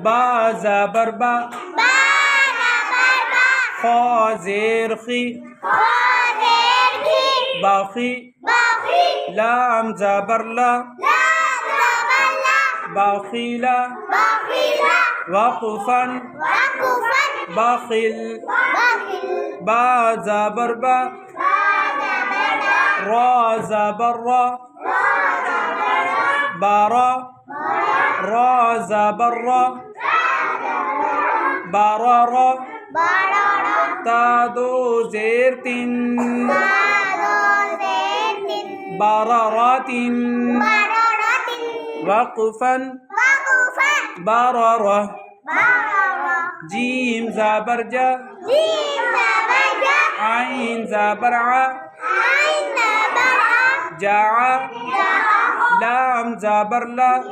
با زبر با خا زیر خی باخی لام زبر لا باخیلا وقفا باخل با زبر با را زبر را بارا را زبر را بارارا تا دو زیر تن بارارات وقفا بارارا جيم زبر جا عين زبر ع جاع لام زبر لا